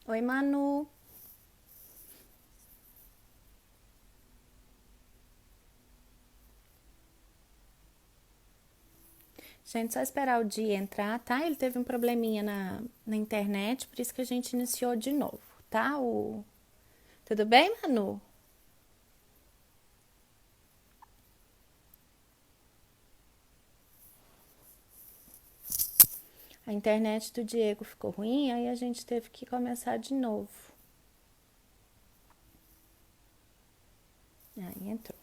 Oi, Manu. Gente, só esperar o dia entrar, tá? Ele teve um probleminha na internet, por isso que a gente iniciou de novo, tá? Tudo bem, Manu? A internet do Diego ficou ruim, aí a gente teve que começar de novo. Aí entrou.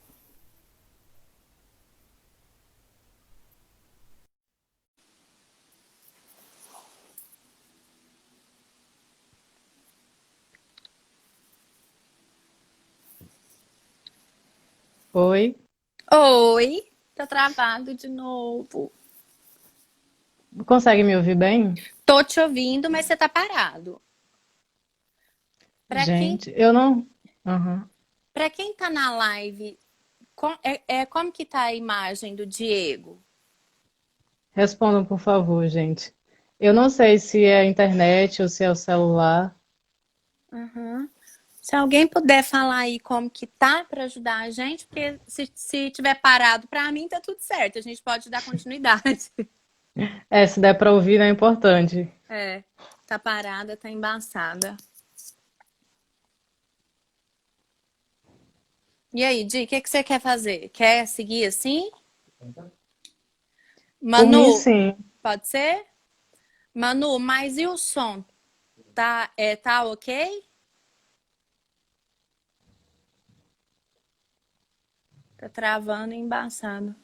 Oi, Oi, tá travado de novo. consegue me ouvir bem? Tô te ouvindo, mas você tá parado. Pra quem, Gente, eu não. Aham. pra quem tá na live, como que tá a imagem do Diego? Respondam, por favor, gente. Eu não sei se é a internet ou se é o celular. Uhum. Se alguém puder falar aí como que tá para ajudar a gente, porque se tiver parado para mim tá tudo certo, a gente pode dar continuidade. É, se der para ouvir, é importante. É, tá parada, tá embaçada. E aí, Di, o que você quer fazer? Quer seguir assim? Por mim, Manu, sim. pode ser? Manu, mas e o som? Tá ok? Tá travando e embaçado,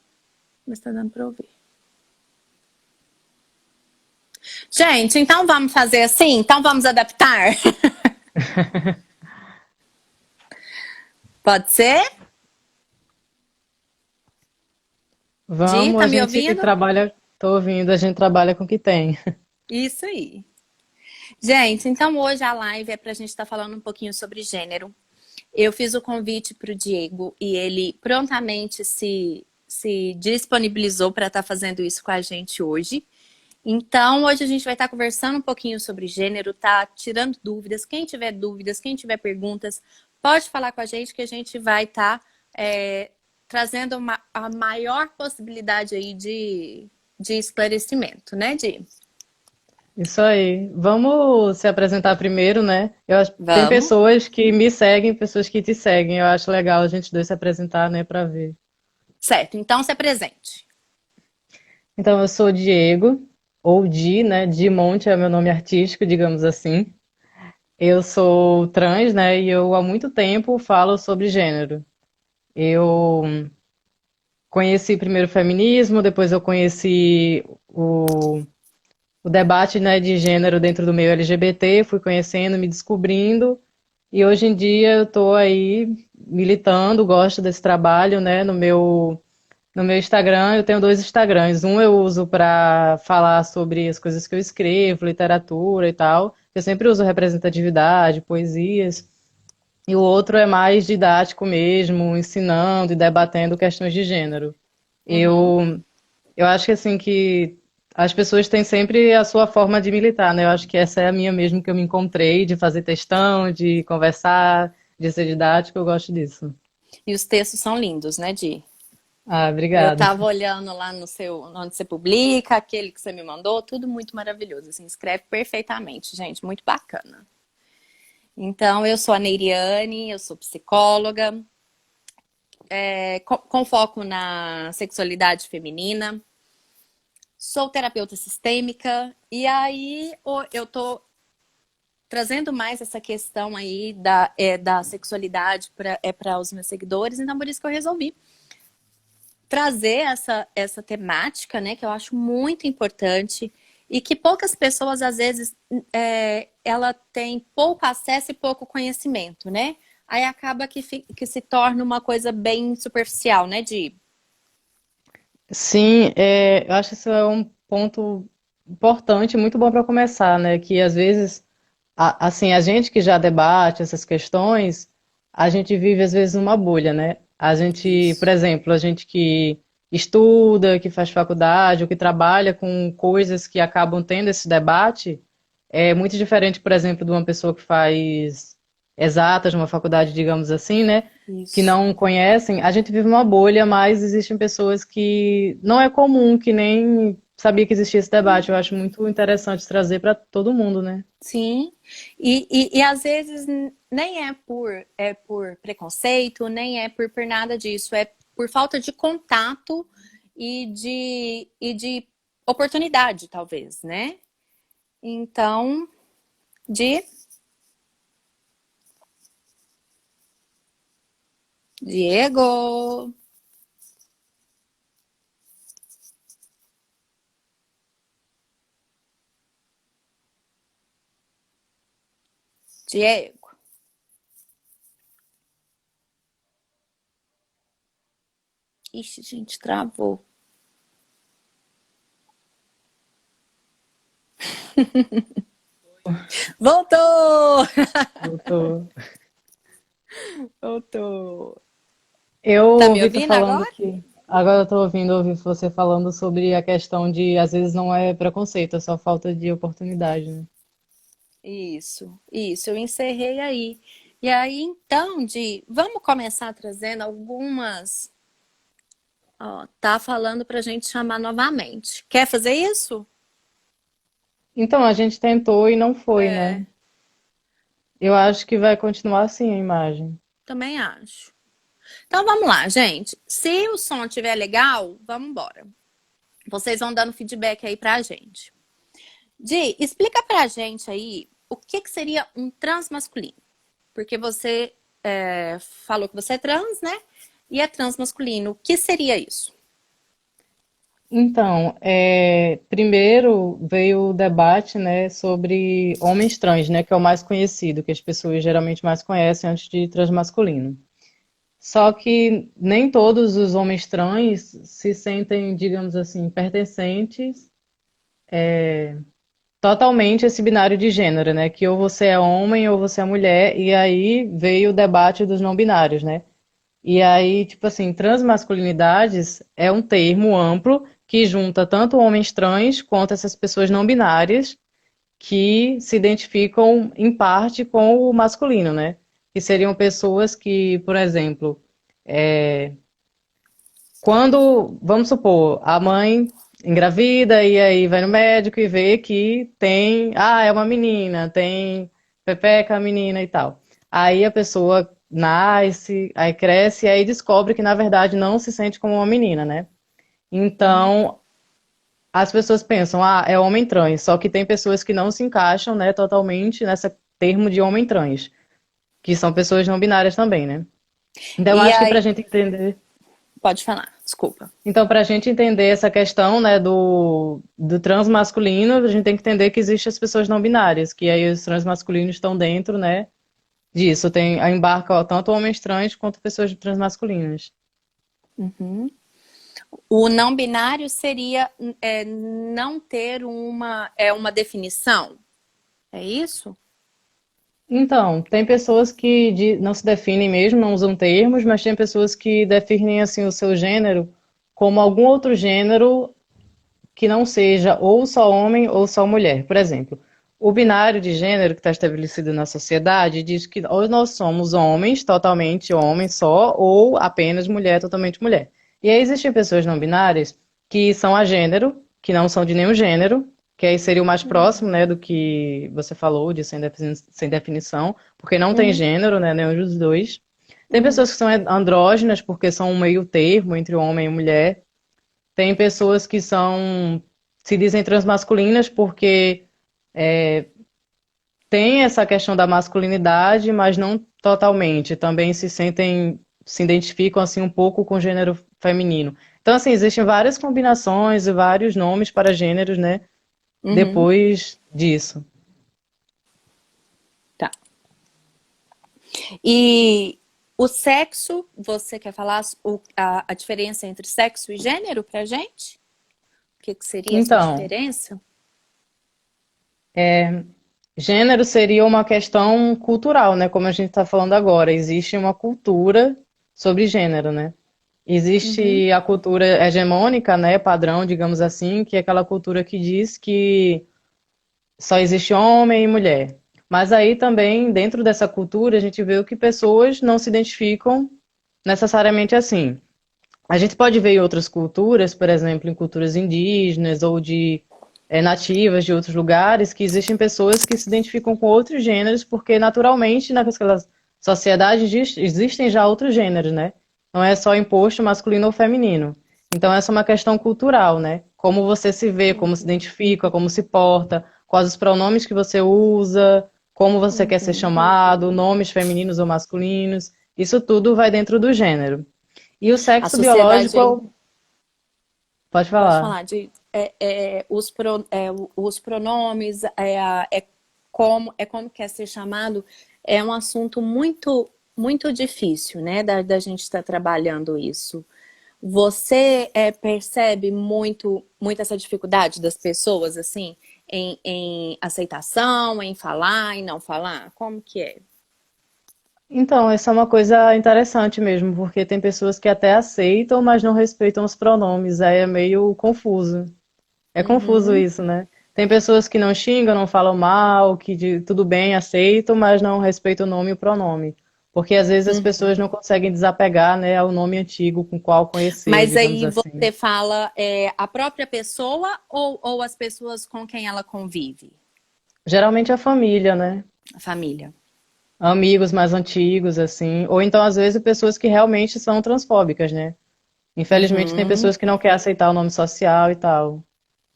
mas tá dando pra ouvir. Gente, então vamos fazer assim? Então vamos adaptar? Pode ser? Di, Vamos, tá a me gente ouvindo? trabalha. Tô ouvindo, a gente trabalha com o que tem. Isso aí. Gente, então hoje a live é para a gente estar falando um pouquinho sobre gênero. Eu fiz o convite para o Diego e ele prontamente se disponibilizou para estar fazendo isso com a gente hoje. Então, hoje a gente vai estar conversando um pouquinho sobre gênero, tá tirando dúvidas. Quem tiver dúvidas, quem tiver perguntas, pode falar com a gente que a gente vai estar trazendo a maior possibilidade aí de esclarecimento, né, Di? Isso aí. Vamos se apresentar primeiro, né? Tem Vamos. pessoas que me seguem, pessoas que te seguem. Eu acho legal a gente dois se apresentar, né, para ver. Certo, então se apresente. Então, eu sou Diego, ou Di, né? Di Monte é meu nome artístico, digamos assim. Eu sou trans, né? E eu há muito tempo falo sobre gênero. Eu conheci primeiro o feminismo, depois eu conheci o debate, né, de gênero dentro do meio LGBT, fui conhecendo, me descobrindo. E hoje em dia eu estou aí militando, gosto desse trabalho, né? No meu Instagram, eu tenho dois Instagrams. Um eu uso para falar sobre as coisas que eu escrevo, literatura e tal. Eu sempre uso representatividade, poesias. E o outro é mais didático mesmo, ensinando e debatendo questões de gênero. Uhum. Eu acho que assim que as pessoas têm sempre a sua forma de militar, né? Eu acho que essa é a minha mesmo que eu me encontrei, de fazer textão, de conversar, de ser didático, eu gosto disso. E os textos são lindos, né, Di? Ah, Eu obrigada. tava olhando lá no seu, onde você publica, aquele que você me mandou, tudo muito maravilhoso. Assim, escreve perfeitamente, gente, muito bacana. Então, eu sou a Neiriane, eu sou psicóloga, com foco na sexualidade feminina, sou terapeuta sistêmica, e aí eu tô trazendo mais essa questão aí da sexualidade para os meus seguidores, então por isso que eu resolvi trazer essa temática, né, que eu acho muito importante e que poucas pessoas, às vezes, ela tem pouco acesso e pouco conhecimento, né? Aí acaba que se torna uma coisa bem superficial, né, Di? Sim, eu acho que isso é um ponto importante, muito bom para começar, né? Que às vezes, assim, a gente que já debate essas questões, a gente vive às vezes numa bolha, né? A gente, por Isso. exemplo, a gente que estuda, que faz faculdade, ou que trabalha com coisas que acabam tendo esse debate, é muito diferente, por exemplo, de uma pessoa que faz exatas numa faculdade, digamos assim, né? Que Isso. não conhecem. A gente vive uma bolha, mas existem pessoas que não é comum, que nem sabia que existia esse debate. Eu acho muito interessante trazer para todo mundo, né? Sim. E às vezes nem é por preconceito, nem é por nada disso. É por falta de contato e de oportunidade, talvez, né? Então, de Diego. Diego. Ixi, gente, travou. Voltou! Voltou. Voltou. Eu Tá me ouvi tu ouvindo falando agora? que. Agora eu tô ouvindo ouvir você falando sobre a questão de, às vezes, não é preconceito, é só falta de oportunidade, né? Isso, eu encerrei aí. E aí, então, vamos começar trazendo algumas. Ó, tá falando pra gente chamar novamente. Quer fazer isso? Então, a gente tentou e não foi, né? É, Eu acho que vai continuar assim a imagem. também acho. Então vamos lá, gente. Se o som estiver legal, vamos embora. Vocês vão dando feedback aí pra gente. Explica pra gente aí o que que seria um transmasculino. Porque você falou que você é trans, né? E é transmasculino. O que seria isso? Então, primeiro veio o debate, né, sobre homens trans, né, que é o mais conhecido, que as pessoas geralmente mais conhecem antes de transmasculino. Só que nem todos os homens trans se sentem, digamos assim, pertencentes totalmente a esse binário de gênero, né, que ou você é homem ou você é mulher, e aí veio o debate dos não binários, né? E aí, tipo assim, transmasculinidades é um termo amplo que junta tanto homens trans quanto essas pessoas não binárias que se identificam em parte com o masculino, né? Que seriam pessoas que, por exemplo, quando, vamos supor, a mãe engravida e aí vai no médico e vê que tem, é uma menina, tem pepeca, menina e tal. Aí a pessoa nasce, aí cresce e aí descobre que na verdade não se sente como uma menina, né? Uhum. Então, as pessoas pensam, é homem trans, só que tem pessoas que não se encaixam, né, totalmente nesse termo de homem trans, que são pessoas não binárias também, né? Então, eu E acho que pra aí, gente entender pode falar, desculpa. Então, para a gente entender essa questão, né, do transmasculino, a gente tem que entender que existem as pessoas não binárias, que aí os transmasculinos estão dentro, né, disso. Embarca ó, tanto homens trans quanto pessoas transmasculinas. Uhum. O não binário seria não ter uma definição. É isso? Então, tem pessoas que não se definem mesmo, não usam termos, mas tem pessoas que definem assim o seu gênero como algum outro gênero que não seja ou só homem ou só mulher. Por exemplo, o binário de gênero que está estabelecido na sociedade diz que ou nós somos homens, totalmente homem só, ou apenas mulher, totalmente mulher. E aí existem pessoas não binárias que são a gênero, que não são de nenhum gênero, que aí seria o mais próximo, né, do que você falou, de sem definição, porque não tem Uhum, gênero, né, nenhum dos dois. Tem uhum, pessoas que são andrógenas, porque são um meio termo entre homem e mulher. Tem pessoas que se dizem transmasculinas porque tem essa questão da masculinidade, mas não totalmente. Também se identificam assim um pouco com o gênero feminino. Então, assim, existem várias combinações e vários nomes para gêneros, né? uhum. Depois disso. Tá. E o sexo, você quer falar a diferença entre sexo e gênero pra gente? O que que seria essa Então, diferença? gênero seria uma questão cultural, né? Como a gente está falando agora. Existe uma cultura sobre gênero, né? Uhum, Existe a cultura hegemônica, né, padrão, digamos assim, que é aquela cultura que diz que só existe homem e mulher. Mas aí também, dentro dessa cultura, a gente vê que pessoas não se identificam necessariamente assim. A gente pode ver em outras culturas, por exemplo, em culturas indígenas ou de nativas de outros lugares, que existem pessoas que se identificam com outros gêneros, porque naturalmente naquela sociedade existem já outros gêneros, né? Não é só imposto masculino ou feminino. Então essa é uma questão cultural, né? Como você se vê, como se identifica, como se porta, quais os pronomes que você usa, como você quer ser Uhum. chamado, nomes femininos ou masculinos, isso tudo vai dentro do gênero. E o A sexo sociedade, biológico, pode pode falar. falar, os pronomes, é como quer ser chamado, é um assunto muito difícil, né, da gente estar trabalhando isso. Você percebe muito essa dificuldade das pessoas, assim, em aceitação, em falar, em não falar? Como que é? Então, essa é uma coisa interessante mesmo, porque tem pessoas que até aceitam, mas não respeitam os pronomes. Aí é meio confuso. É confuso Uhum, isso, né? Tem pessoas que não xingam, não falam mal, que tudo bem, aceitam, mas não respeitam o nome e o pronome. Porque às vezes as pessoas uhum. não conseguem desapegar, né, ao nome antigo com o qual conheceu, Mas digamos aí assim. você fala a própria pessoa ou as pessoas com quem ela convive? Geralmente a família, né? A família. Amigos mais antigos, assim. Ou então, às vezes, pessoas que realmente são transfóbicas, né? Infelizmente, tem Uhum, pessoas que não querem aceitar o nome social e tal.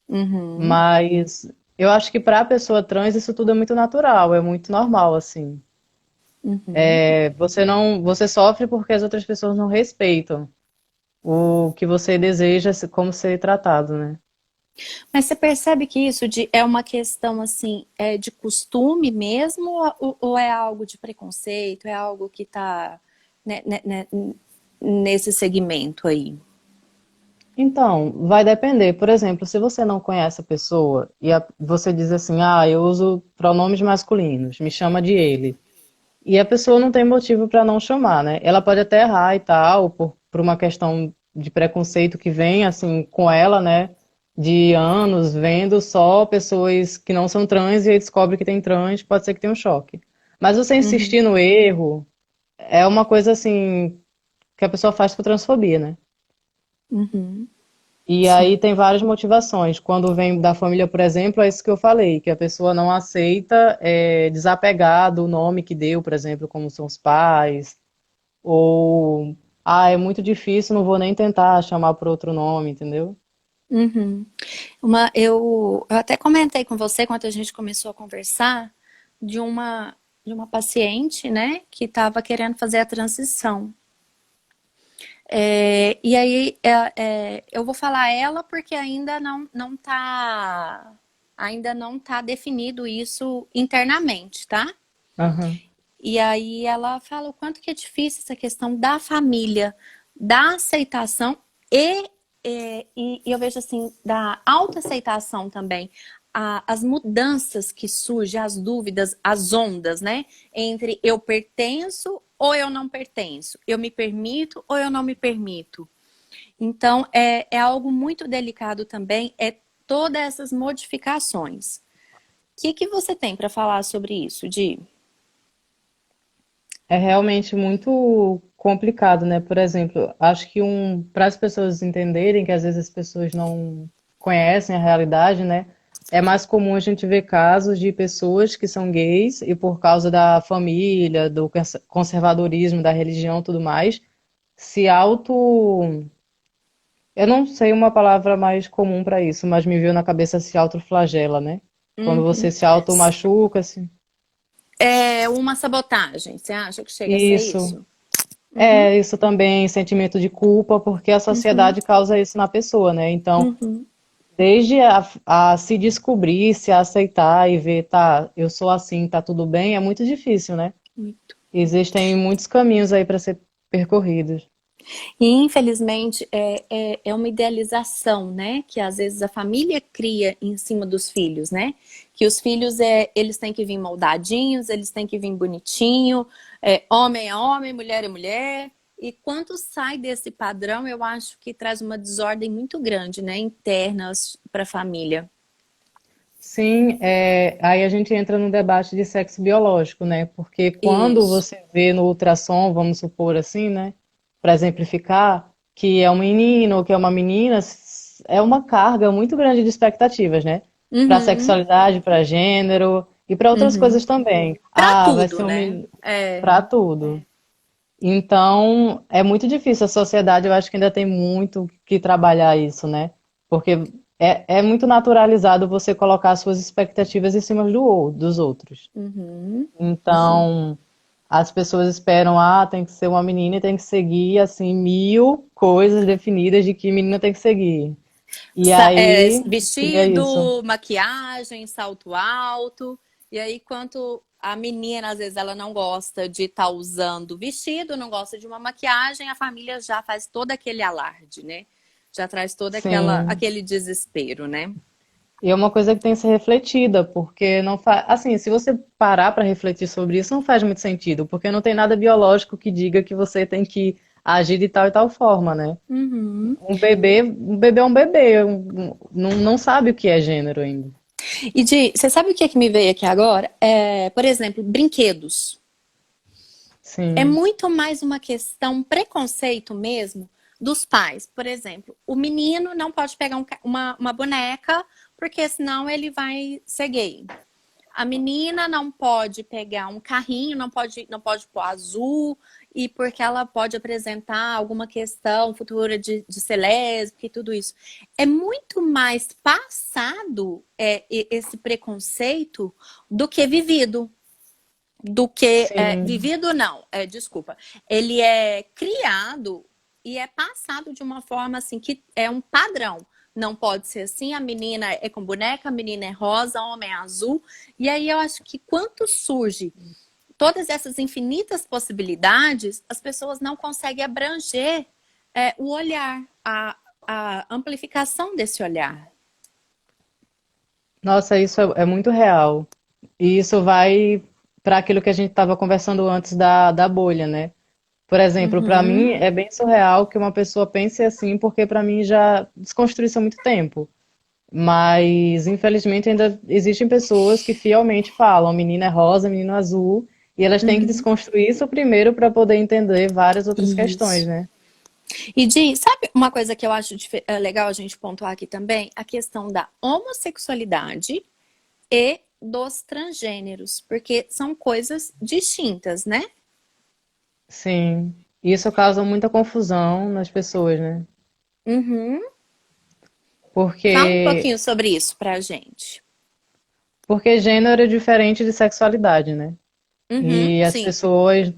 uhum, Mas eu acho que para a pessoa trans isso tudo é muito natural, é muito normal, assim. uhum. Você não, você sofre porque as outras pessoas não respeitam o que você deseja como ser tratado, né? Mas você percebe que é uma questão assim, de costume mesmo, ou é algo de preconceito, é algo que está nesse segmento aí? Então, vai depender. Por exemplo, se você não conhece a pessoa e você diz assim, ah, eu uso pronomes masculinos, me chama de ele. E a pessoa não tem motivo para não chamar, né? Ela pode até errar e tal, por uma questão de preconceito que vem, assim, com ela, né? De anos vendo só pessoas que não são trans e aí descobre que tem trans, pode ser que tenha um choque. Mas você Uhum, insistir no erro é uma coisa, assim, que a pessoa faz por transfobia, né? uhum, E aí sim. tem várias motivações. Quando vem da família, por exemplo, é isso que eu falei, que a pessoa não aceita desapegar do nome que deu, por exemplo, como são os pais, ou é muito difícil, não vou nem tentar chamar por outro nome, entendeu? Uhum. Eu até comentei com você quando a gente começou a conversar de uma paciente, né, que estava querendo fazer a transição. E aí eu vou falar ela porque ainda não tá definido isso internamente, tá? Aham. E aí ela fala o quanto que é difícil essa questão da família, da aceitação e eu vejo assim, da autoaceitação também. As mudanças que surgem, as dúvidas, as ondas, né? Entre eu pertenço ou eu não pertenço, eu me permito ou eu não me permito. Então, é algo muito delicado também, é todas essas modificações. O que você tem para falar sobre isso, Di? É realmente muito complicado, né? Por exemplo, acho que para as pessoas entenderem que às vezes as pessoas não conhecem a realidade, né? É mais comum a gente ver casos de pessoas que são gays e por causa da família, do conservadorismo, da religião, e tudo mais, se auto, eu não sei uma palavra mais comum para isso, mas me veio na cabeça se autoflagela, né? Quando você Uhum. se auto machuca, assim. É uma sabotagem. Você acha que chega a ser Isso. isso? Uhum, É, isso também, sentimento de culpa, porque a uhum, sociedade causa isso na pessoa, né? Então, uhum. desde a se descobrir, se aceitar e ver, tá, eu sou assim, tá tudo bem, é muito difícil, né? Muito. Existem muitos caminhos aí para ser percorridos. E infelizmente é uma idealização, né? Que às vezes a família cria em cima dos filhos, né? Que os filhos eles têm que vir moldadinhos, eles têm que vir bonitinho, homem é homem, mulher é mulher. E quando sai desse padrão, eu acho que traz uma desordem muito grande, né? Interna para a família. Sim, aí a gente entra no debate de sexo biológico, né? Porque quando Isso. você vê no ultrassom, vamos supor assim, né? Para exemplificar, que é um menino ou que é uma menina, é uma carga muito grande de expectativas, né? Para Uhum, sexualidade, para gênero e para outras uhum. coisas também. Pra Ah, vai tudo, ser um né? menino É. para tudo. Então, é muito difícil. A sociedade, eu acho que ainda tem muito que trabalhar isso, né? Porque é muito naturalizado você colocar suas expectativas em cima dos outros. Uhum. Então, as pessoas esperam, tem que ser uma menina e tem que seguir, assim, mil coisas definidas de que menina tem que seguir. E aí, cria isso. Vestido, maquiagem, salto alto. E aí, quanto a menina, às vezes, ela não gosta de estar usando vestido, não gosta de uma maquiagem, a família já faz todo aquele alarde, né? Já traz todo Sim. aquele desespero, né? E é uma coisa que tem que ser refletida, porque não faz. Assim, se você parar para refletir sobre isso, não faz muito sentido, porque não tem nada biológico que diga que você tem que agir de tal e tal forma, né? Uhum. Um bebê é um bebê, não sabe o que é gênero ainda. E você sabe o que é que me veio aqui agora? Por exemplo, brinquedos. É Sim, muito mais uma questão preconceito mesmo dos pais. Por exemplo, o menino não pode pegar uma boneca, porque senão ele vai ser gay. A menina não pode pegar um carrinho, não pode pôr azul, e porque ela pode apresentar alguma questão futura de ser lésbica e tudo isso. É muito mais passado esse preconceito do que vivido. Do que sim. vivido, não, desculpa. Ele é criado e é passado de uma forma assim que é um padrão. Não pode ser assim, a menina é com boneca, a menina é rosa, o homem é azul. E aí eu acho que quando surge todas essas infinitas possibilidades, as pessoas não conseguem abranger o olhar, a amplificação desse olhar. Nossa, isso é muito real. E isso vai para aquilo que a gente estava conversando antes da bolha, né? Por exemplo, para mim Uhum, é bem surreal que uma pessoa pense assim, porque para mim já desconstruiu isso há muito tempo. Mas, infelizmente, ainda existem pessoas que fielmente falam menina é rosa, menino é azul, e elas têm que uhum. desconstruir isso primeiro para poder entender várias outras questões, Isso. né? E sabe uma coisa que eu acho legal a gente pontuar aqui também? A questão da homossexualidade e dos transgêneros, porque são coisas distintas, né? Sim, isso causa muita confusão nas pessoas, né? Uhum. Fala um Porque, pouquinho sobre isso pra gente. porque gênero é diferente de sexualidade, né? Uhum, E as sim. pessoas,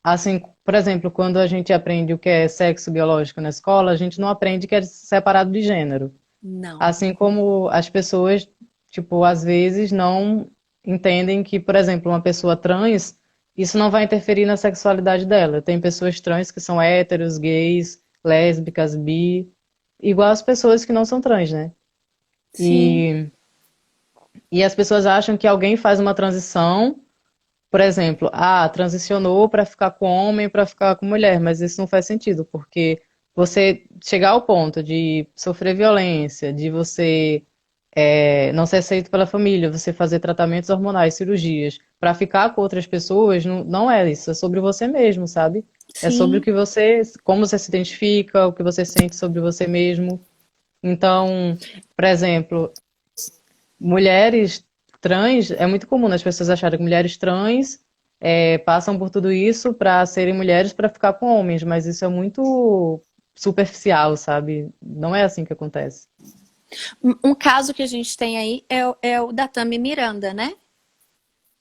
assim, por exemplo, quando a gente aprende o que é sexo biológico na escola, a gente não aprende que é separado de gênero. Não. Assim como as pessoas, tipo, às vezes não entendem que, por exemplo, uma pessoa trans, isso não vai interferir na sexualidade dela. Tem pessoas trans que são héteros, gays, lésbicas, bi, igual as pessoas que não são trans, né? Sim. E as pessoas acham que alguém faz uma transição, por exemplo, transicionou para ficar com homem, para ficar com mulher, mas isso não faz sentido, porque você chegar ao ponto de sofrer violência, de você não ser aceito pela família, você fazer tratamentos hormonais, cirurgias, para ficar com outras pessoas, não é isso, é sobre você mesmo, sabe? É sobre o Sim. que você, como você se identifica, o que você sente sobre você mesmo. Então, por exemplo, mulheres trans, é muito comum as pessoas acharem que mulheres trans passam por tudo isso para serem mulheres para ficar com homens, mas isso é muito superficial, sabe? Não é assim que acontece. Um caso que a gente tem aí é o da Tami Miranda, né?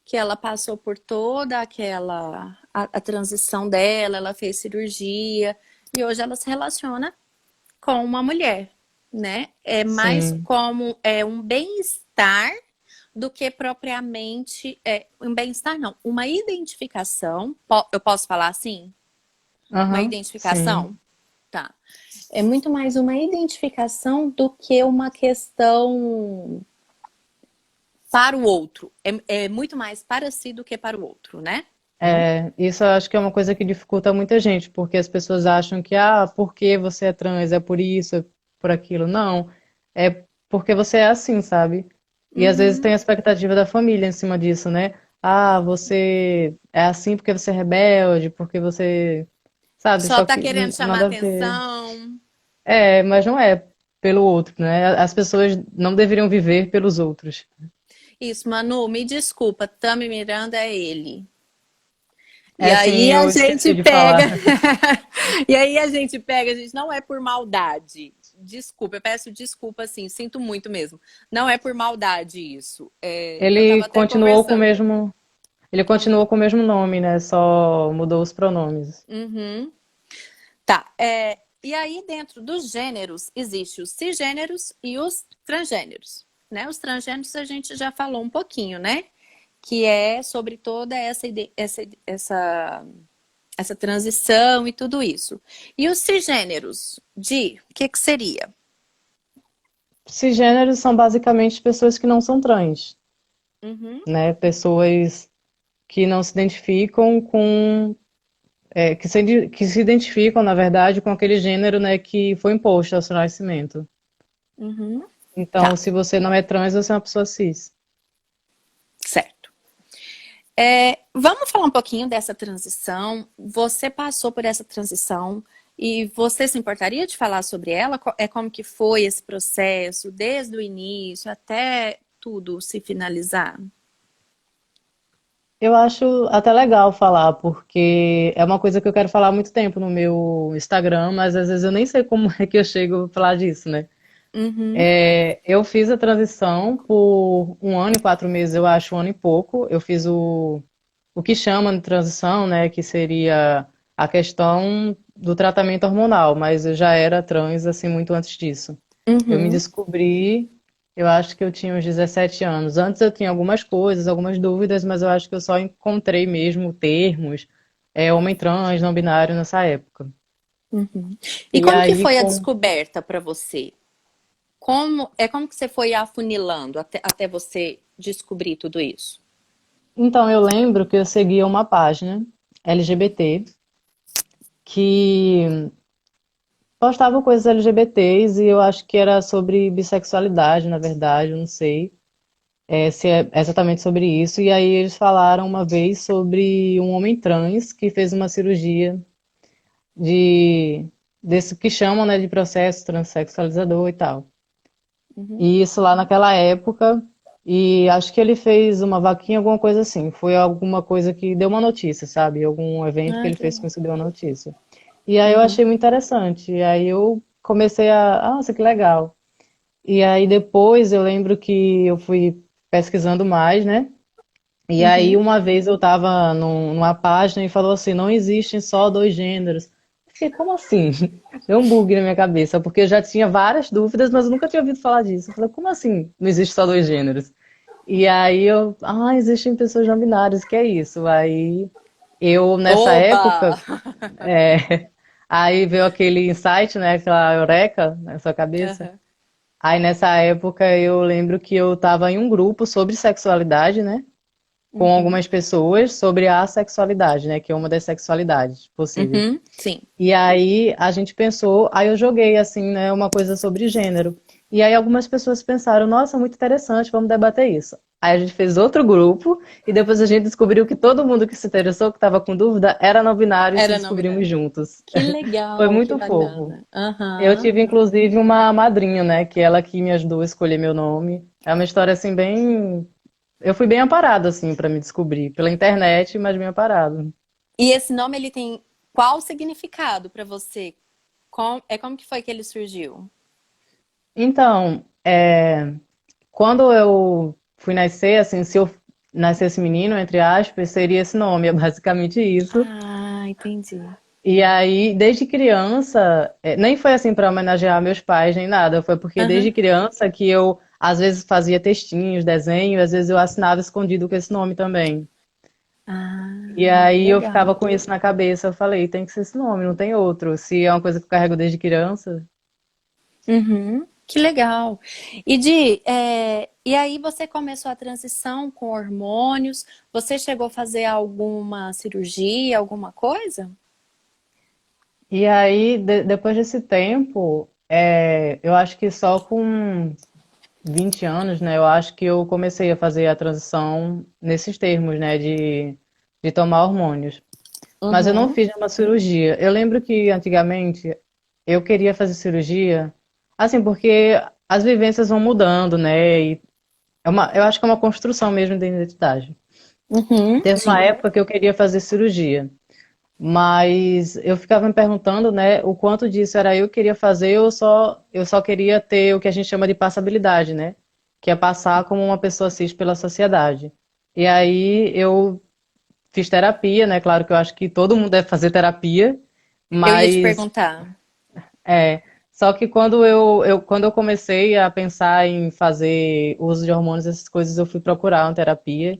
Que ela passou por toda a transição dela, ela fez cirurgia e hoje ela se relaciona com uma mulher, né? É mais Sim. como um bem-estar do que propriamente um bem-estar, não, uma identificação. Eu posso falar assim? Uma Aham, sim. identificação? Tá. É muito mais uma identificação do que uma questão para o outro. É muito mais para si do que para o outro, né? Isso eu acho que é uma coisa que dificulta muita gente, porque as pessoas acham que, porque você é trans, é por isso, é por aquilo. Não, é porque você é assim, sabe? E às vezes Uhum. tem a expectativa da família em cima disso, né? Ah, você é assim porque você é rebelde, porque você, sabe, Só só tá que querendo chamar nada a ver. atenção. É, mas não é pelo outro, né? As pessoas não deveriam viver pelos outros. Isso, Manu, me desculpa, Tami Miranda é ele. E É aí assim, a eu gente esqueci de pega. falar. E aí a gente não é por maldade. Desculpa, eu peço desculpa, assim, sinto muito mesmo. Não é por maldade isso. É, eu Ele tava até continuou com o conversando. mesmo, ele continuou com o mesmo nome, né? Só mudou os pronomes. Uhum. Tá. E aí, dentro dos gêneros, existe os cisgêneros e os transgêneros. Né? Os transgêneros a gente já falou um pouquinho, né? Que é sobre toda essa transição e tudo isso. E os cisgêneros, o que que seria? Cisgêneros são basicamente pessoas que não são trans, Uhum, né? Pessoas que não se identificam com, que se identificam, na verdade, com aquele gênero, né, que foi imposto ao seu nascimento. uhum. Então, Tá, se você não é trans, você é uma pessoa cis. certo. Vamos falar um pouquinho dessa transição. Você passou por essa transição e você se importaria de falar sobre ela? É como que foi esse processo, desde o início até tudo se finalizar? Eu acho até legal falar, porque é uma coisa que eu quero falar há muito tempo no meu Instagram, mas às vezes eu nem sei como é que eu chego a falar disso, né? Uhum, Eu fiz a transição por 1 ano e 4 meses, eu acho, 1 ano e pouco. Eu fiz o que chama de transição, né? Que seria a questão do tratamento hormonal, mas eu já era trans, assim, muito antes disso. Eu me uhum. descobri, eu acho que eu tinha uns 17 anos. Antes eu tinha algumas coisas, algumas dúvidas, mas eu acho que eu só encontrei mesmo termos, homem trans, não binário nessa época. Uhum. E E como que aí, foi a com descoberta para você? Como que você foi afunilando até você descobrir tudo isso? Então, eu lembro que eu seguia uma página LGBT que postava coisas LGBTs e eu acho que era sobre bissexualidade, na verdade, eu não sei se é exatamente sobre isso. E aí eles falaram uma vez sobre um homem trans que fez uma cirurgia de desse que chamam, né, de processo transexualizador e tal. Uhum. E isso lá naquela época, e acho que ele fez uma vaquinha, alguma coisa assim. Foi alguma coisa que deu uma notícia, sabe? Algum evento que Ah, ele que fez com legal. isso deu uma notícia. E aí eu Uhum. achei muito interessante. E aí eu comecei nossa, que legal. E aí depois eu lembro que eu fui pesquisando mais, né? E aí Uhum. uma vez eu estava numa página e falou assim, não existem só dois gêneros. Eu fiquei, como assim? Deu um bug na minha cabeça, porque eu já tinha várias dúvidas, mas eu nunca tinha ouvido falar disso. Eu falei, como assim não existe só dois gêneros? E aí existem pessoas não binárias, que é isso? Aí eu, nessa Oba! época, aí veio aquele insight, né? Aquela eureka na sua cabeça. Aham. Aí nessa época eu lembro que eu estava em um grupo sobre sexualidade, né? Com Uhum. algumas pessoas sobre a sexualidade, né? Que é uma das sexualidades possíveis. Uhum. Sim. E aí a gente pensou, aí eu joguei assim, né, uma coisa sobre gênero. E aí algumas pessoas pensaram, nossa, muito interessante, vamos debater isso. Aí a gente fez outro grupo e depois a gente descobriu que todo mundo que se interessou, que estava com dúvida, era não binário e se Era não descobrimos binário. juntos. Que Foi legal, que muito fofo. bacana. Eu Aham. tive inclusive uma madrinha, né, que ela que me ajudou a escolher meu nome. É uma história assim bem, eu fui bem amparada assim para me descobrir pela internet, mas bem amparado. E esse nome ele tem qual significado para você? Como que foi que ele surgiu? Então, quando eu fui nascer, assim, se eu nascesse menino, entre aspas, seria esse nome, é basicamente isso. Ah, entendi. E aí, desde criança, nem foi assim para homenagear meus pais nem nada, foi porque desde Aham. criança que eu às vezes fazia textinhos, desenho, às vezes eu assinava escondido com esse nome também. E Ah, que aí eu legal. ficava com isso na cabeça, eu falei, tem que ser esse nome, não tem outro. Se é uma coisa que eu carrego desde criança. Uhum, que legal. E aí você começou a transição com hormônios? Você chegou a fazer alguma cirurgia, alguma coisa? E aí, depois desse tempo, eu acho que só com 20 anos, né, eu acho que eu comecei a fazer a transição nesses termos, né, de tomar hormônios. Mas eu não Uhum. fiz uma cirurgia. Eu lembro que antigamente eu queria fazer cirurgia, assim, porque as vivências vão mudando, né, e eu acho que é uma construção mesmo da identidade. Uhum. Teve uma Sim. época que eu queria fazer cirurgia. Mas eu ficava me perguntando, né, o quanto disso era eu que queria fazer, ou eu só queria ter o que a gente chama de passabilidade, né? Que é passar como uma pessoa cis pela sociedade. E aí eu fiz terapia, né? Claro que eu acho que todo mundo deve fazer terapia, Eu ia te mas perguntar. é, só que quando eu comecei a pensar em fazer uso de hormônios, essas coisas, eu fui procurar uma terapia.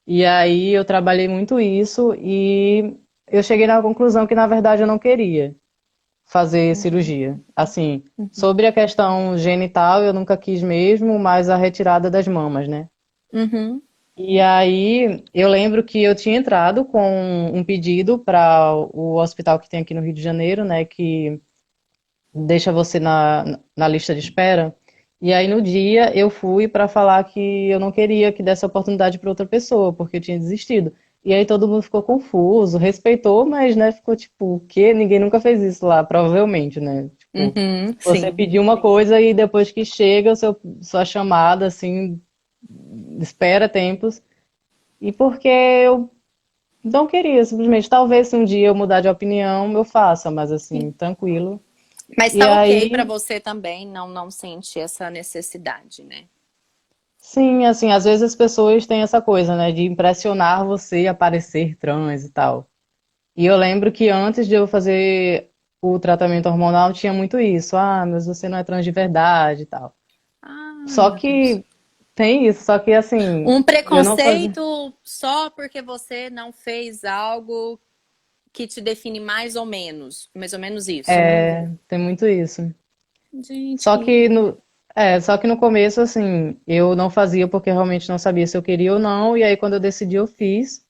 E aí eu trabalhei muito isso e eu cheguei na conclusão que, na verdade, eu não queria fazer cirurgia. Assim, Uhum. sobre a questão genital, eu nunca quis mesmo, mas a retirada das mamas, né? Uhum. E aí eu lembro que eu tinha entrado com um pedido para o hospital que tem aqui no Rio de Janeiro, né? Que deixa você na lista de espera. E aí no dia eu fui para falar que eu não queria que desse oportunidade para outra pessoa, porque eu tinha desistido. E aí todo mundo ficou confuso, respeitou, mas né, ficou tipo, o quê? Ninguém nunca fez isso lá, provavelmente, né? Tipo, Uhum. você Sim. pediu uma coisa e depois que chega sua chamada, assim, espera tempos. E porque eu não queria, simplesmente, talvez se um dia eu mudar de opinião, eu faça, mas assim, tranquilo. Mas E tá ok pra aí você também não sentir essa necessidade, né? sim, assim, às vezes as pessoas têm essa coisa, né, de impressionar você a parecer trans e tal. E eu lembro que antes de eu fazer o tratamento hormonal tinha muito isso. Ah, mas você não é trans de verdade e tal. Ai, Só meu Deus. que tem isso, só que assim, Um eu não fazia. preconceito só porque você não fez algo que te define mais ou menos isso, né? É, tem muito isso. Gente, Só que que loucura. no, só que no começo, assim, eu não fazia porque realmente não sabia se eu queria ou não. E aí quando eu decidi, eu fiz.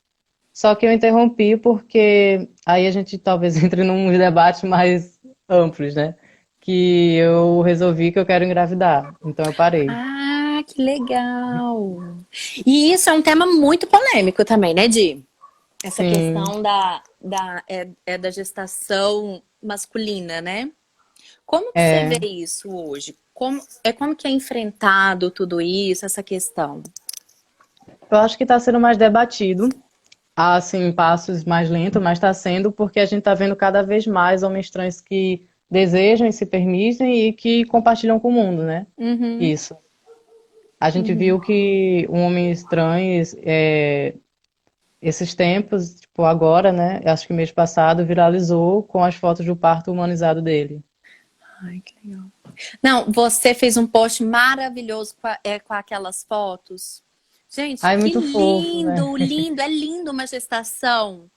Só que eu interrompi porque aí a gente talvez entre num debate mais amplos, né? Que eu resolvi que eu quero engravidar. Então eu parei. Ah, que legal. E isso é um tema muito polêmico também, né, Di? Essa Sim, questão da gestação masculina, né? Como que você vê é. isso hoje? Como que é enfrentado tudo isso, essa questão? Eu acho que está sendo mais debatido. Há, assim, passos mais lentos, mas está sendo porque a gente está vendo cada vez mais homens trans que desejam e se permitem e que compartilham com o mundo, né? Uhum, Isso. A gente uhum. viu que um homem trans, esses tempos, tipo agora, né? Acho que mês passado viralizou com as fotos do parto humanizado dele. Ai, que legal. Não, você fez um post maravilhoso com aquelas fotos. Gente, Ai, que muito fofo, né? lindo, lindo, é lindo uma gestação.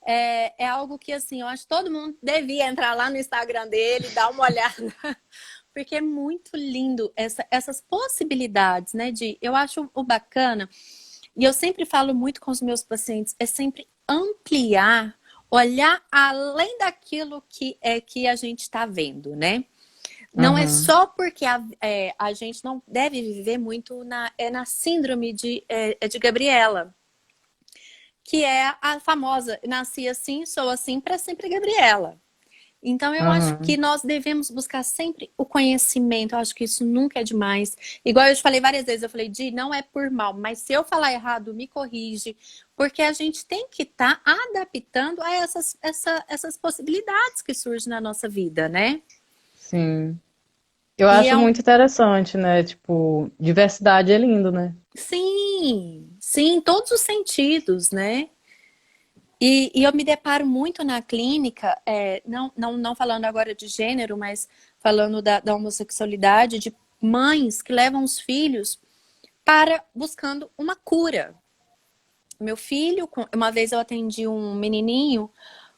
É algo que, assim, eu acho que todo mundo devia entrar lá no Instagram dele, dar uma olhada, porque é muito lindo essas possibilidades, né? Eu acho o bacana, e eu sempre falo muito com os meus pacientes, é sempre ampliar, olhar além daquilo que a gente está vendo, né? Não é Aham, só porque a gente não deve viver muito na síndrome de Gabriela, que é a famosa nasci assim, sou assim, para sempre Gabriela. Então, eu acho que aham. nós devemos buscar sempre o conhecimento. Eu acho que isso nunca é demais. Igual eu te falei várias vezes, eu falei, Di, não é por mal, mas se eu falar errado, me corrige. Porque a gente tem que estar adaptando a essas possibilidades que surgem na nossa vida, né? Sim. Eu E é acho um, muito interessante, né? Tipo, diversidade é lindo, né? sim, sim, em todos os sentidos, né? E eu me deparo muito na clínica, não falando agora de gênero, mas falando da homossexualidade, de mães que levam os filhos para buscando uma cura. Meu filho, uma vez eu atendi um menininho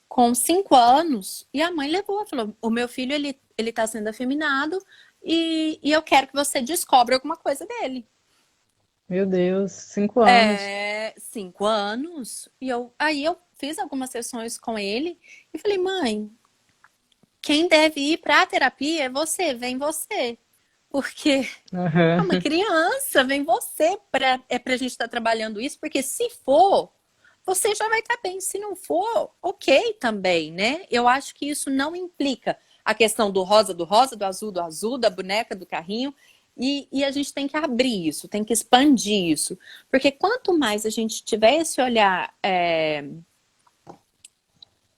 com 5 anos e a mãe levou, falou: o meu filho ele está sendo afeminado e eu quero que você descobra alguma coisa dele. Meu Deus, 5 anos. 5 anos. Aí eu fiz algumas sessões com ele e falei, mãe, quem deve ir para a terapia é você, vem você. Porque é uma Aham. criança, vem você pra gente estar trabalhando isso, porque se for, você já vai estar bem. Se não for, ok também, né? Eu acho que isso não implica a questão do rosa, do azul, da boneca, do carrinho. E a gente tem que abrir isso, tem que expandir isso. Porque quanto mais a gente tiver esse olhar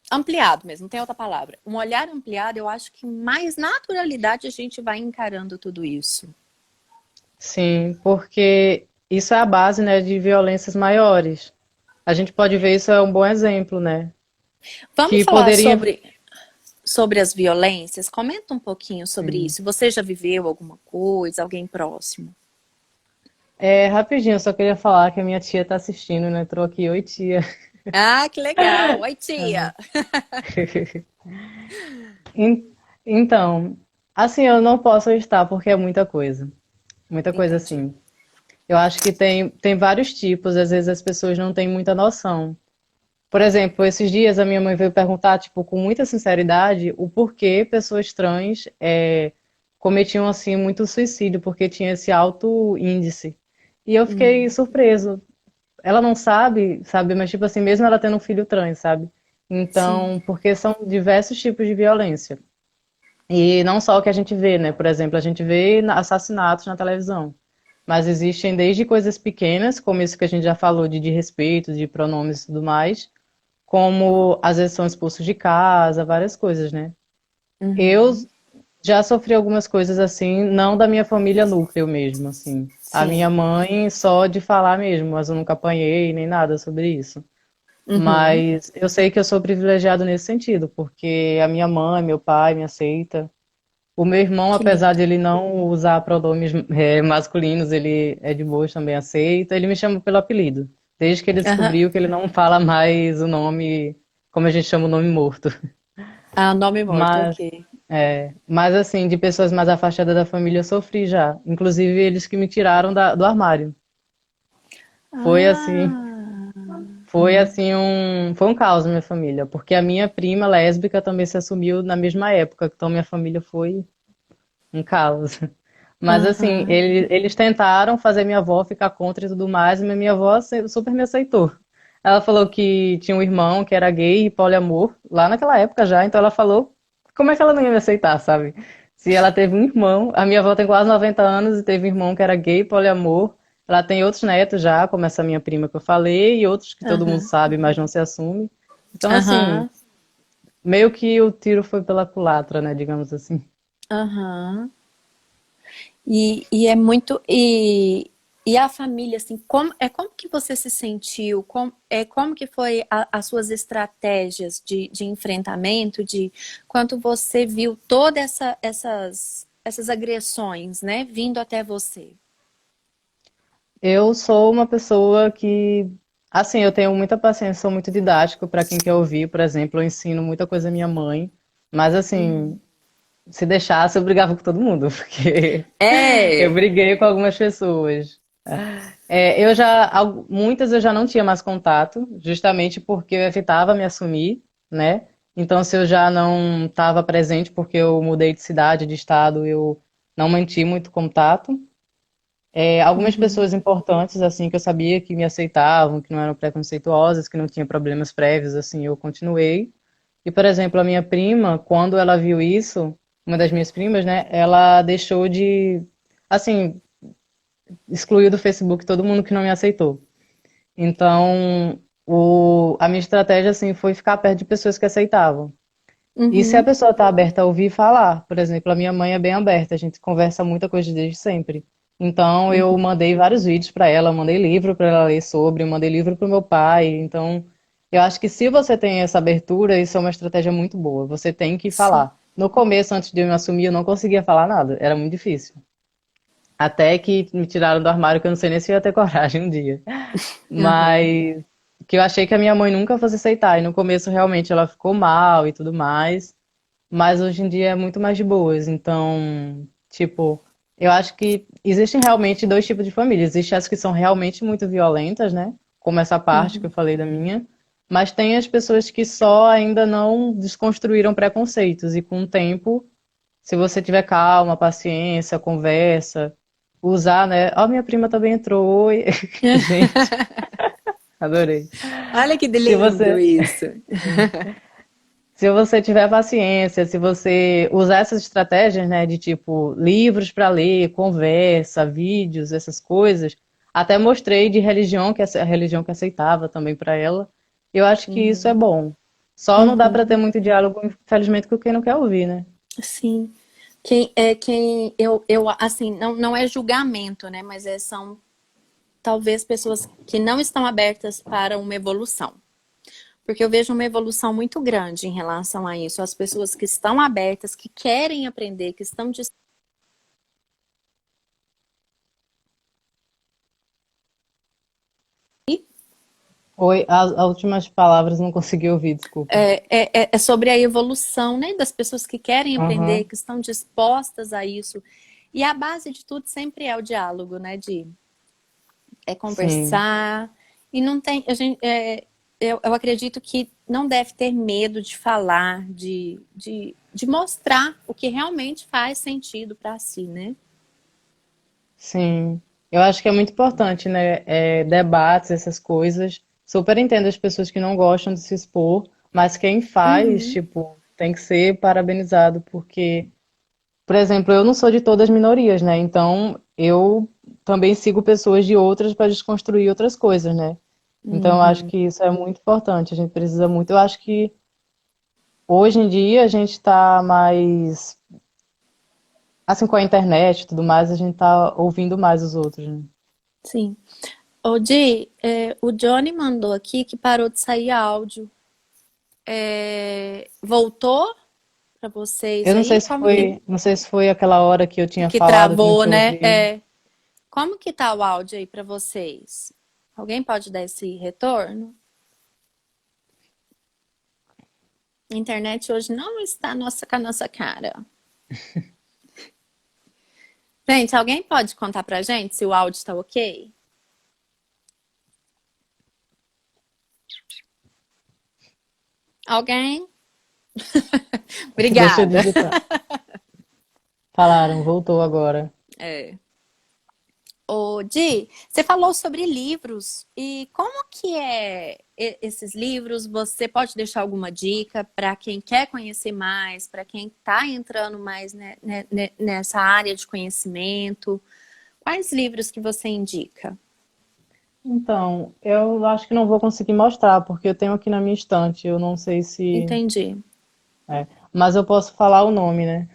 ampliado mesmo, não tem outra palavra. Um olhar ampliado, eu acho que mais naturalidade a gente vai encarando tudo isso. Sim, porque isso é a base, né, de violências maiores. A gente pode ver isso é um bom exemplo, né? Vamos Que falar poderia, sobre as violências? Comenta um pouquinho sobre sim. isso. Você já viveu alguma coisa, alguém próximo? É, rapidinho, eu só queria falar que a minha tia tá assistindo, né? Entrou aqui, oi tia. Ah, que legal! Oi, tia! En- Então, assim, eu não posso estar porque é muita coisa Entendi. assim. Eu acho que tem vários tipos, às vezes as pessoas não têm muita noção. Por exemplo, esses dias a minha mãe veio perguntar, tipo, com muita sinceridade, o porquê pessoas trans cometiam, assim, muito suicídio, porque tinha esse alto índice. E eu fiquei Hum, surpreso. Ela não sabe, sabe, mas, tipo assim, mesmo ela tendo um filho trans, sabe? sim. Então, porque são diversos tipos de violência. E não só o que a gente vê, né? Por exemplo, a gente vê assassinatos na televisão. Mas existem desde coisas pequenas, como isso que a gente já falou, de respeito, de pronomes e tudo mais, como às vezes são expulsos de casa, várias coisas, né? Eu Uhum, já sofri algumas coisas assim, não da minha família núcleo mesmo, assim. A minha sim. mãe só de falar mesmo, mas eu nunca apanhei nem nada sobre isso. Uhum, Mas eu sei que eu sou privilegiado nesse sentido, porque a minha mãe, meu pai me aceita. O meu irmão, que apesar lindo. de ele não usar pronomes masculinos, ele é de boas, também aceita. Ele me chama pelo apelido, desde que ele Aham. descobriu que ele não fala mais o nome, como a gente chama o nome morto. Ah, nome morto, Mas, ok. mas assim, de pessoas mais afastadas da família, eu sofri já. Inclusive, eles que me tiraram do armário. Foi assim, Ah, foi um caos na minha família, porque a minha prima lésbica também se assumiu na mesma época, então minha família foi um caos. Mas assim, aham, eles tentaram fazer minha avó ficar contra e tudo mais, mas minha avó super me aceitou. Ela falou que tinha um irmão que era gay e poliamor, lá naquela época já, então ela falou, como é que ela não ia me aceitar, sabe? Se ela teve um irmão, a minha avó tem quase 90 anos e teve um irmão que era gay e poliamor, ela tem outros netos já, como essa minha prima que eu falei, e outros que todo mundo aham, sabe, mas não se assume. Então, assim, aham, meio que o tiro foi pela culatra, né, digamos assim. aham. E é muito. E a família, assim, como que você se sentiu? Como que foi as suas estratégias de enfrentamento, de quando você viu todas essas agressões, né, vindo até você? Eu sou uma pessoa que, assim, eu tenho muita paciência, sou muito didático para quem quer ouvir, por exemplo, eu ensino muita coisa à minha mãe, mas assim, Uhum. se deixasse, eu brigava com todo mundo, porque eu É. briguei com algumas pessoas. Muitas eu já não tinha mais contato, justamente porque eu evitava me assumir, né? Então, se eu já não estava presente porque eu mudei de cidade, de estado, eu não mantive muito contato. Algumas Uhum. pessoas importantes, assim, que eu sabia que me aceitavam, que não eram preconceituosas, que não tinham problemas prévios, assim, eu continuei. E, por exemplo, a minha prima, quando ela viu isso, uma das minhas primas, né, ela deixou de, assim, excluiu do Facebook todo mundo que não me aceitou. Então, a minha estratégia, assim, foi ficar perto de pessoas que aceitavam. E se a Uhum. pessoa está aberta a ouvir falar, por exemplo, a minha mãe é bem aberta, a gente conversa muita coisa desde sempre. Então eu Uhum. mandei vários vídeos para ela, mandei livro para ela ler sobre, mandei livro para o meu pai. Então eu acho que se você tem essa abertura, isso é uma estratégia muito boa. Você tem que Sim. falar. No começo, antes de eu me assumir, eu não conseguia falar nada, era muito difícil. Até que me tiraram do armário, que eu não sei nem se eu ia ter coragem um dia. Aham. Mas que eu achei que a minha mãe nunca fosse aceitar. E no começo realmente ela ficou mal e tudo mais. Mas hoje em dia é muito mais de boas. Então, tipo, eu acho que existem realmente dois tipos de família. Existem as que são realmente muito violentas, né? Como essa parte que eu Uhum. falei da minha. Mas tem as pessoas que só ainda não desconstruíram preconceitos e com o tempo se você tiver calma, paciência, conversa, usar, né? Ó, minha prima também entrou. Oi. Gente, adorei. Olha que Se lindo você, isso. se você tiver paciência, se você usar essas estratégias, né, de tipo livros para ler, conversa, vídeos, essas coisas, até mostrei de religião, que é a religião que aceitava também para ela. Eu acho que isso é Uhum. bom. Só não dá para ter Uhum. muito diálogo, infelizmente, com quem não quer ouvir, né? Sim. Quem assim, não é julgamento, né? Mas são talvez pessoas que não estão abertas para uma evolução. Porque eu vejo uma evolução muito grande em relação a isso. As pessoas que estão abertas, que querem aprender, que estão dispostas. Oi, as últimas palavras não consegui ouvir, desculpa. É sobre a evolução, né? Das pessoas que querem aprender, Aham, que estão dispostas a isso. E a base de tudo sempre é o diálogo, né? É sim. conversar. E não tem. Eu acredito que não deve ter medo de falar, de mostrar o que realmente faz sentido para si, né? Sim, eu acho que é muito importante, né? Debates, essas coisas. Super entendo as pessoas que não gostam de se expor, mas quem faz, Uhum, tipo, tem que ser parabenizado, porque, por exemplo, eu não sou de todas as minorias, né? Então, eu também sigo pessoas de outras para desconstruir outras coisas, né? Então, eu acho uhum. que isso é muito importante. A gente precisa muito. Eu acho que hoje em dia a gente está mais, assim, com a internet e tudo mais, a gente está ouvindo mais os outros, né? Sim. Ô, Di, o Johnny mandou aqui que parou de sair áudio. Voltou para vocês Eu não sei aí? se foi, não sei se foi aquela hora que eu tinha Que falado que não travou, tinha né? ouvido. Como que tá o áudio aí para vocês? Alguém pode dar esse retorno? A internet hoje não está com a nossa cara. Gente, alguém pode contar pra gente se o áudio está ok? Alguém? Deixa eu Obrigada. digitar. Falaram, voltou agora. É. Ô, Di, você falou sobre livros e como que esses livros? Você pode deixar alguma dica para quem quer conhecer mais, para quem está entrando mais nessa área de conhecimento? Quais livros que você indica? Então, eu acho que não vou conseguir mostrar, porque eu tenho aqui na minha estante. Eu não sei se. Entendi. Mas eu posso falar o nome, né?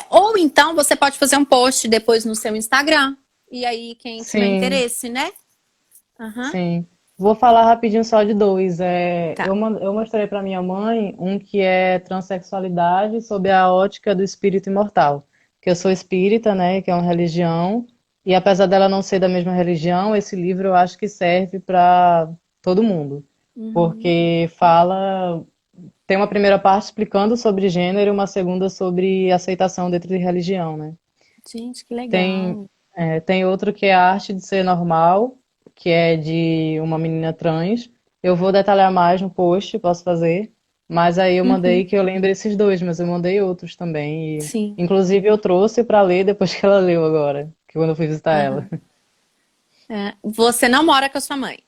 Ou então você pode fazer um post depois no seu Instagram. E aí, quem tiver Sim, interesse, né? Aham. sim. Vou falar rapidinho só de dois. Tá. Eu mostrei para minha mãe um que é transexualidade sob a ótica do espírito imortal. Que eu sou espírita, né? Que é uma religião. E apesar dela não ser da mesma religião, esse livro eu acho que serve para todo mundo. Uhum. Porque tem uma primeira parte explicando sobre gênero e uma segunda sobre aceitação dentro de religião, né? Gente, que Tem, legal. tem outro que é a arte de ser normal, que é de uma menina trans. Eu vou detalhar mais no post, posso fazer. Mas aí eu mandei Uhum. que eu lembro esses dois, mas eu mandei outros também. Sim. Inclusive eu trouxe para ler depois que ela leu agora, que quando eu fui visitar ela. Aham. Você não mora com a sua mãe?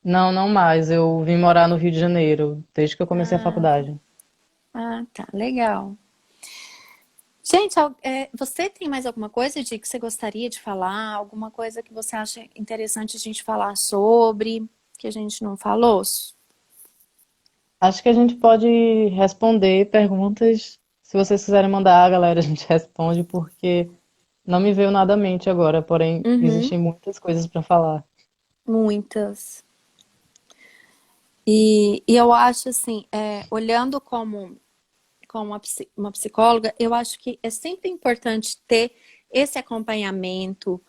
Não, não mais. Eu vim morar no Rio de Janeiro, desde que eu comecei a Ah, tá. faculdade. Ah, tá. Legal. Gente, você tem mais alguma coisa de que você gostaria de falar? Alguma coisa que você acha interessante a gente falar sobre, que a gente não falou? Acho que a gente pode responder perguntas. Se vocês quiserem mandar, galera, a gente responde, porque não me veio nada à mente agora, porém Uhum. existem muitas coisas para falar. Muitas. E eu acho assim, olhando como uma psicóloga, eu acho que é sempre importante ter esse acompanhamento,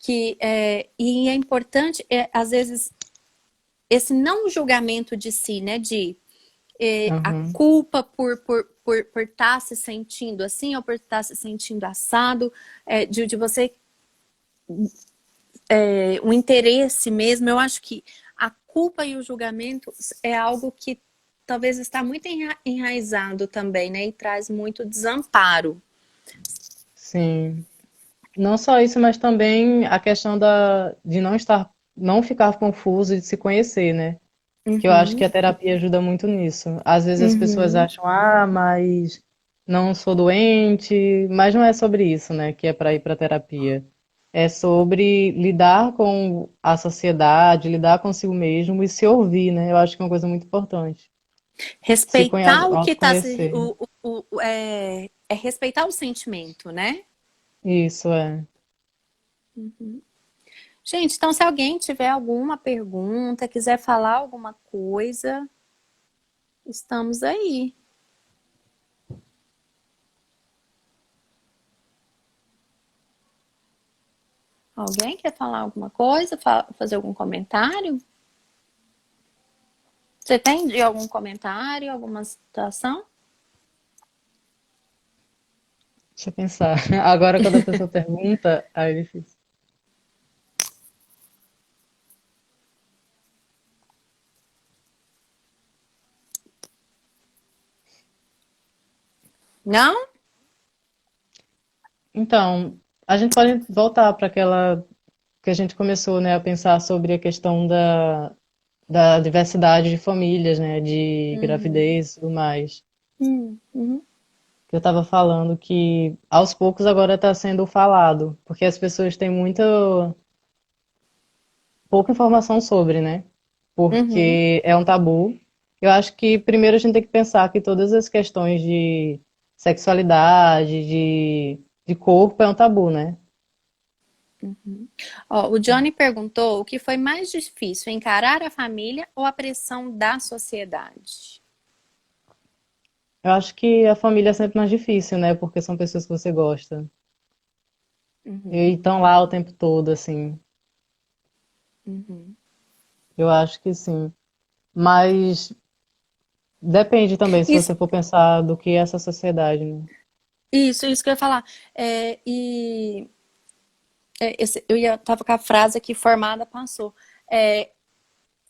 e é importante, às vezes, esse não julgamento de si, né? A Uhum. culpa por estar se sentindo assim ou por estar se sentindo assado, de você, um interesse mesmo. Eu acho que a culpa e o julgamento é algo que talvez está muito enraizado também, né? E traz muito desamparo. Sim. Não só isso, mas também a questão de não ficar confuso e de se conhecer, né? Que eu acho que Uhum, a terapia ajuda muito nisso. Às vezes as pessoas uhum. acham, ah, mas não sou doente, mas não é sobre isso, né? Que é para ir para terapia. É sobre lidar com a sociedade, lidar consigo mesmo e se ouvir, né? Eu acho que é uma coisa muito importante. Respeitar o que está se. Autoconhecer. É respeitar o sentimento, né? Isso é. Gente, então se alguém tiver alguma pergunta, quiser falar alguma coisa, estamos aí. Alguém quer falar alguma coisa? Fazer algum comentário? Você tem de algum comentário, alguma situação? Deixa eu pensar. Agora, quando a pessoa pergunta, aí é difícil. Não? Então, a gente pode voltar para aquela que a gente começou, né, a pensar sobre a questão da diversidade de famílias, né, de Uhum. gravidez e tudo mais. Uhum. Que eu estava falando que aos poucos agora está sendo falado, porque as pessoas têm pouca informação sobre, né? Uhum. Porque é um tabu. Eu acho que primeiro a gente tem que pensar que todas as questões de sexualidade, de corpo é um tabu, né? Ó, o Johnny perguntou o que foi mais difícil, encarar a família ou a pressão da sociedade? Eu acho que a família é sempre mais difícil, né? Porque são pessoas que você gosta. E Uhum. estão lá o tempo todo, assim. Uhum. Eu acho que sim. Mas depende também, se Isso, você for pensar do que é essa sociedade, né? isso que eu ia falar. Eu ia tava com a frase aqui formada, passou.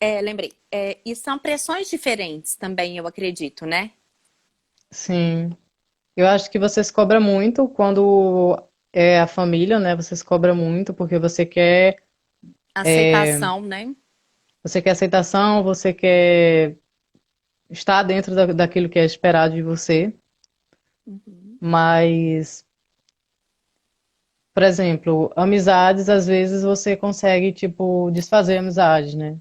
É, lembrei. E são pressões diferentes também, eu acredito, né? Sim. Eu acho que você se cobra muito quando é a família, né? Você se cobra muito porque Aceitação, né? você quer aceitação, você quer estar dentro daquilo que é esperado de você. Uhum. Mas, por exemplo, amizades, às vezes você consegue, tipo, desfazer amizades, né?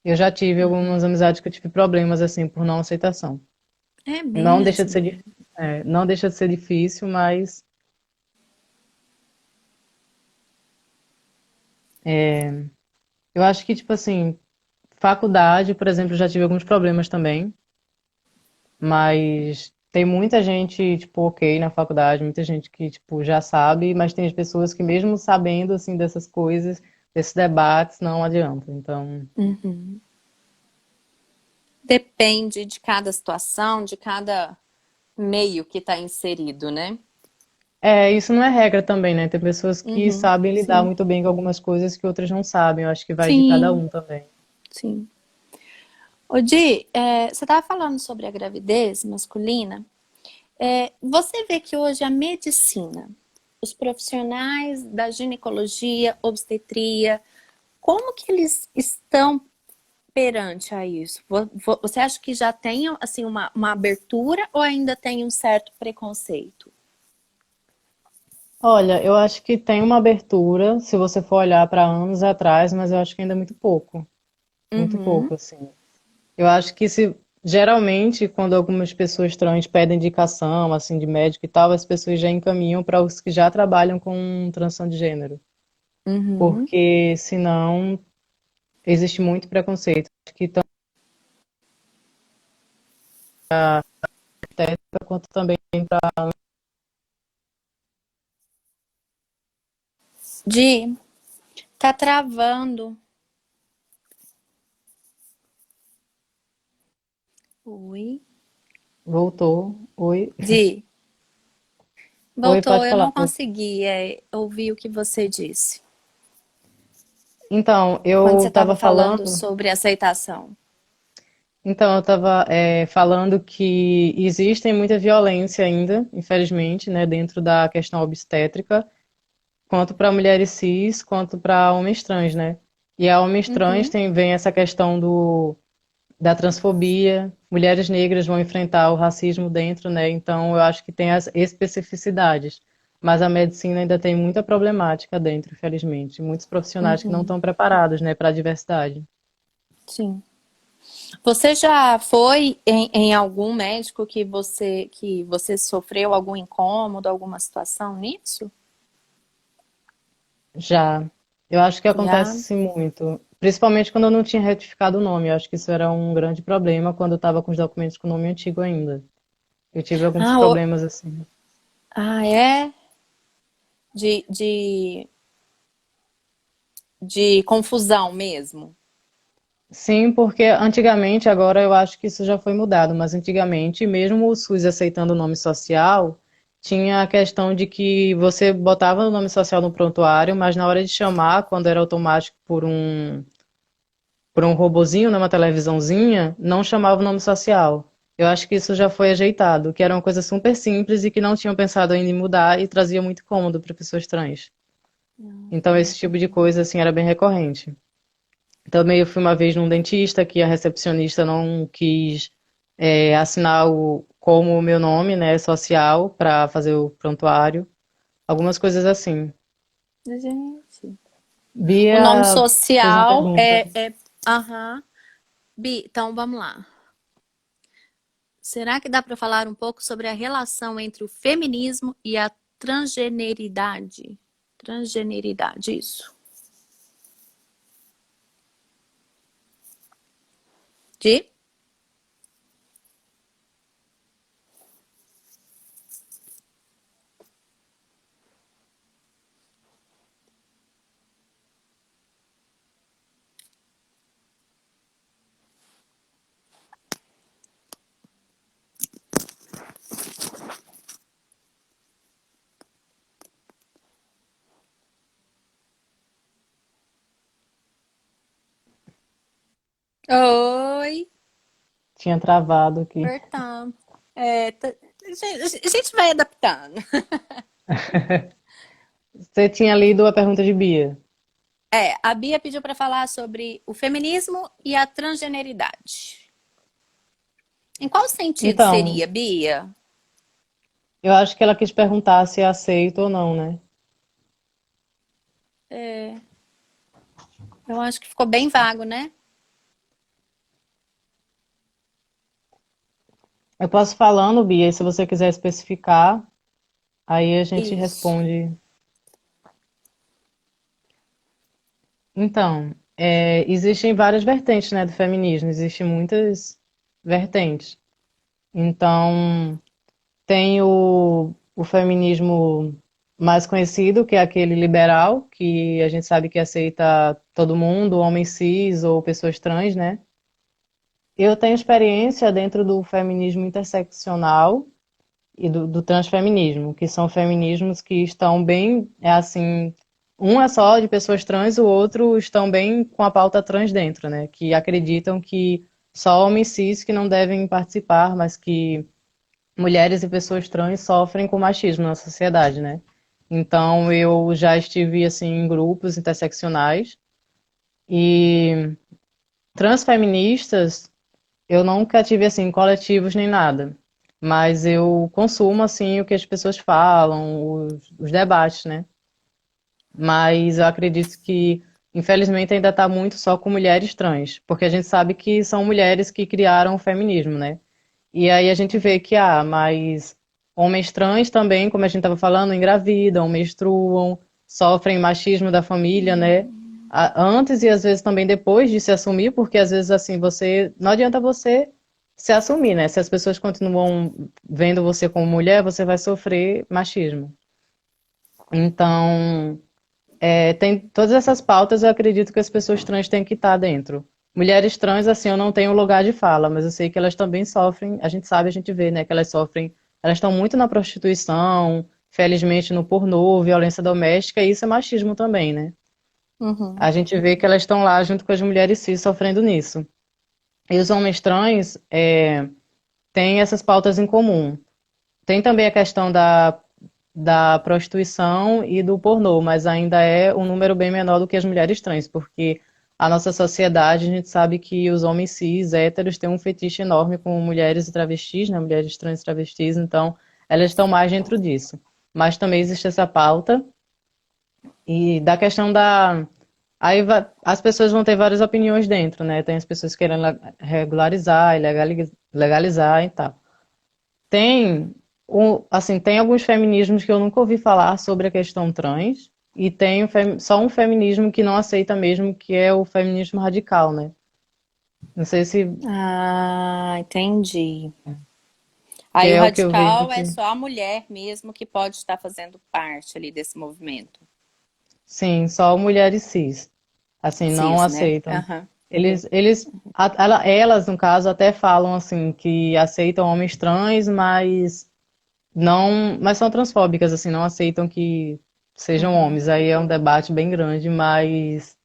Eu já tive algumas Uhum. amizades que eu tive problemas, assim, por não aceitação. É Não deixa de mesmo. ser, não deixa de ser difícil, mas eu acho que, tipo assim, faculdade, por exemplo, eu já tive alguns problemas também, mas tem muita gente, tipo, ok na faculdade, muita gente que, tipo, já sabe, mas tem as pessoas que mesmo sabendo, assim, dessas coisas, desses debates, não adianta. Então, Uhum. Depende de cada situação, de cada meio que está inserido, né? isso não é regra também, né? Tem pessoas que Uhum. sabem lidar Sim. muito bem com algumas coisas que outras não sabem. Eu acho que vai de cada Sim, um também. sim. Ô, Di, você estava falando sobre a gravidez masculina. Você vê que hoje a medicina, os profissionais da ginecologia, obstetria, como que eles estão perante a isso? Você acha que já tem assim uma abertura ou ainda tem um certo preconceito? Olha, eu acho que tem uma abertura, se você for olhar para anos atrás, mas eu acho que ainda é muito Uhum, pouco, assim. Eu acho que se geralmente quando algumas pessoas trans pedem indicação, assim, de médico e tal, as pessoas já encaminham para os que já trabalham com transição de gênero, uhum. porque senão existe muito preconceito. Acho que tanto técnica quanto também para. Di, tá travando. Oi. Voltou. Oi. Di, Oi, voltou, pode eu falar. não consegui ouvir o que você disse. Então, Quando eu você estava estava falando falando. sobre aceitação. Então, eu estava falando que existem muita violência ainda, infelizmente, né, dentro da questão obstétrica, quanto para mulheres cis, quanto para homens trans, né? E a homens trans Uhum, vem essa questão da transfobia, mulheres negras vão enfrentar o racismo dentro, né? Então, eu acho que tem as especificidades. Mas a medicina ainda tem muita problemática dentro, infelizmente. Muitos profissionais que não uhum, estão preparados, né, para a diversidade. sim. Você já foi em algum médico que você sofreu algum incômodo, alguma situação nisso? Já. Eu acho que acontece Já? sim muito. Principalmente quando eu não tinha retificado o nome. Eu acho que isso era um grande problema quando eu estava com os documentos com o nome antigo ainda. Eu tive alguns Ah, problemas assim. é? De, de confusão mesmo. Sim, porque antigamente, agora eu acho que isso já foi mudado, mas antigamente, mesmo o SUS aceitando o nome social, tinha a questão de que você botava o nome social no prontuário, mas na hora de chamar, quando era automático por um robozinho numa televisãozinha, não chamava o nome social. Eu acho que isso já foi ajeitado, que era uma coisa super simples e que não tinham pensado ainda em mudar e trazia muito cômodo para pessoas trans. Então esse tipo de coisa assim era bem recorrente. Também eu fui uma vez num dentista que a recepcionista não quis assinar como o meu nome, né, social para fazer o prontuário. Algumas coisas assim. Gente. O nome Bia fez uma social pergunta. aham. Bi, então vamos lá. Será que dá para falar um pouco sobre a relação entre o feminismo e a transgeneridade? Transgeneridade, isso. De? Oi, Tinha travado aqui. Bertão. A gente vai adaptando. Você tinha lido a pergunta de Bia. A Bia pediu para falar sobre o feminismo e a transgeneridade. Em qual sentido Então, seria, Bia? eu acho que ela quis perguntar se é aceito ou não, né? É, eu acho que ficou bem vago, né? Eu posso falando, Bia, e se você quiser especificar, aí a gente Isso. responde. Então, existem várias vertentes, né, do feminismo, existem muitas vertentes. Então, tem o feminismo mais conhecido, que é aquele liberal, que a gente sabe que aceita todo mundo, homens cis ou pessoas trans, né? Eu tenho experiência dentro do feminismo interseccional e do transfeminismo, que são feminismos que estão bem, assim, um é só de pessoas trans, o outro estão bem com a pauta trans dentro, né? Que acreditam que só homens cis que não devem participar, mas que mulheres e pessoas trans sofrem com machismo na sociedade, né? Então eu já estive assim em grupos interseccionais e transfeministas eu nunca tive assim coletivos nem nada, mas eu consumo assim o que as pessoas falam, os debates, né? Mas eu acredito que infelizmente ainda está muito só com mulheres trans, porque a gente sabe que são mulheres que criaram o feminismo, né? E aí a gente vê que, mas homens trans também, como a gente estava falando, engravidam, menstruam, sofrem machismo da família, né? Antes e às vezes também depois de se assumir, porque às vezes assim, não adianta você se assumir, né? Se as pessoas continuam vendo você como mulher, você vai sofrer machismo. Então, tem todas essas pautas, eu acredito que as pessoas trans têm que estar dentro. Mulheres trans, assim, eu não tenho lugar de fala, mas eu sei que elas também sofrem, a gente sabe, a gente vê, né, que elas sofrem, elas estão muito na prostituição, felizmente no pornô, violência doméstica, e isso é machismo também, né? Uhum. A gente vê que elas estão lá junto com as mulheres cis sofrendo nisso. E os homens trans têm essas pautas em comum. Tem também a questão da prostituição e do pornô, mas ainda é um número bem menor do que as mulheres trans, porque a nossa sociedade, a gente sabe que os homens cis, héteros, têm um fetiche enorme com mulheres e travestis, né? Mulheres trans e travestis, então elas estão mais dentro disso. Mas também existe essa pauta, e da questão da. As pessoas vão ter várias opiniões dentro, né? Tem as pessoas querendo regularizar, legalizar e tal. Tem, assim, tem alguns feminismos que eu nunca ouvi falar sobre a questão trans, e tem só um feminismo que não aceita mesmo, que é o feminismo radical, né? Não sei se Ah, entendi. que Aí o é o que eu vejo radical é que, só a mulher mesmo que pode estar fazendo parte ali desse movimento. sim, só mulheres cis, assim, não Cis, né? aceitam. Aham. Elas, no caso, até falam assim que aceitam homens trans, mas não, mas são transfóbicas, assim, não aceitam que sejam Uhum. homens. Aí é um debate bem grande, mas